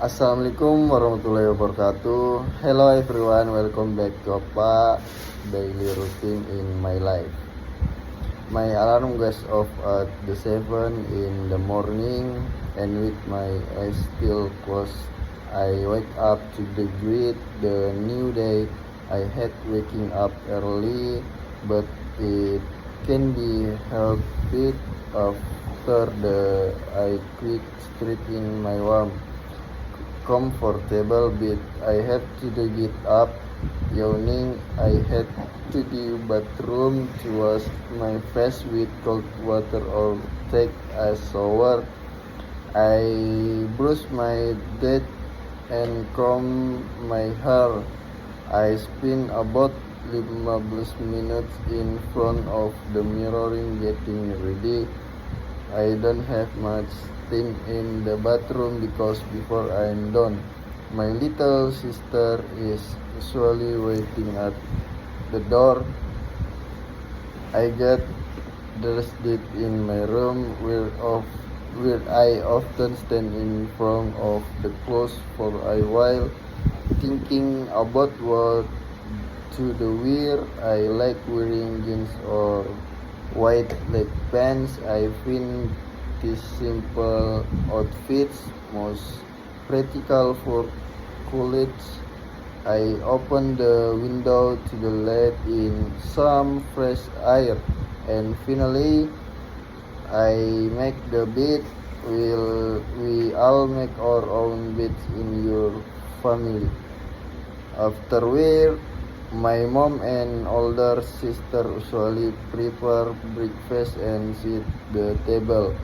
Assalamualaikum warahmatullahi wabarakatuh. Hello everyone, welcome back to Apa daily routine in my life. My alarm goes off at the 7 in the morning, and with my eyes still closed, I wake up to greet the new day. I hate waking up early, but it can be helped it after I quick straight in my warm comfortable bed. I have to get up, yawning. I head to the bathroom to wash my face with cold water or take a shower. I brush my teeth and comb my hair. I spend about 15 minutes in front of the mirror getting ready. I don't have much time in the bathroom because before I'm done, my little sister is usually waiting at the door. I get dressed in my room where I often stand in front of the clothes for a while, thinking about what to wear. I like wearing jeans or white leg pants. I find these simple outfits most practical for college. I open the window to let in some fresh air, and finally I make the bed. We all make our own beds in your family. Afterward, my mom and older sister usually prepare breakfast and set the table.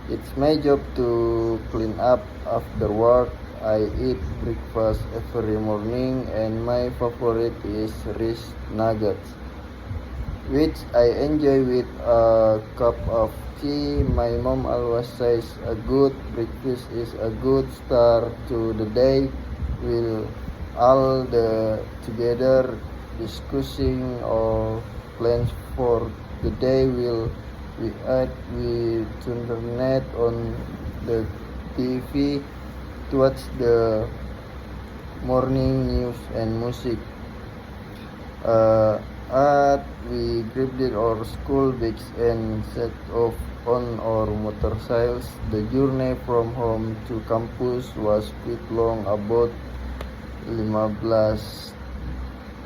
It's my job to clean up after work. I eat breakfast every morning, and my favorite is rice nuggets, which I enjoy with a cup of tea. My mom always says a good breakfast is a good start to the day. We'll all together discussing our plans for the day. We turn net on the TV to watch the morning news and music. We grabbed our school bags and set off on our motorcycles. The journey from home to campus was quite long, about 15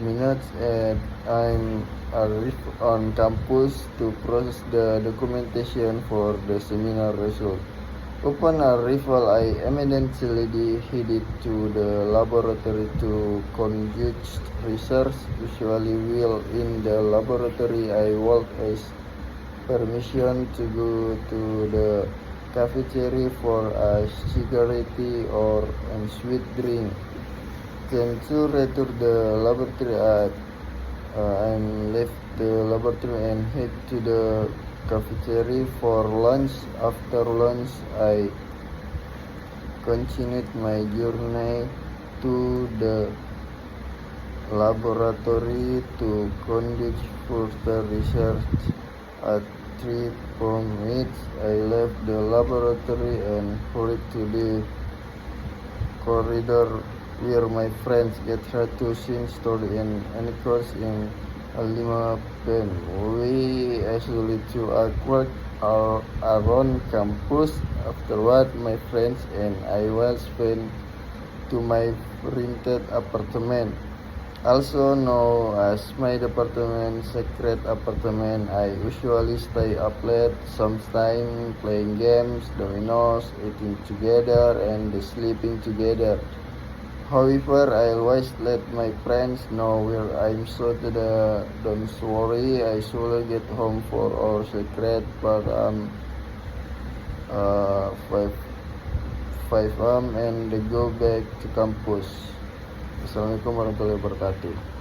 minutes, and I'm arrived on campus to process the documentation for the seminar result. Upon arrival, I immediately headed to the laboratory to conduct research. Usually, while in the laboratory, I walk as permission to go to the cafeteria for a cigarette or a sweet drink. Then to return the laboratory and left the laboratory and head to the cafeteria for lunch. After lunch, I continued my journey to the laboratory to conduct further research. At 3 p.m., I left the laboratory and hurried to the corridor where my friends get her to sing story and anecdotes in 5 p.m. We actually to a walk around campus. Afterward, my friends and I will spend to my rented apartment, also known as my apartment, secret apartment. I usually stay up late, sometimes playing games, dominoes, eating together, and sleeping together. However, I always let my friends know where I'm, so don't worry, I should get home for our secret but 5 am and go back to campus. Assalamualaikum warahmatullahi wabarakatuh.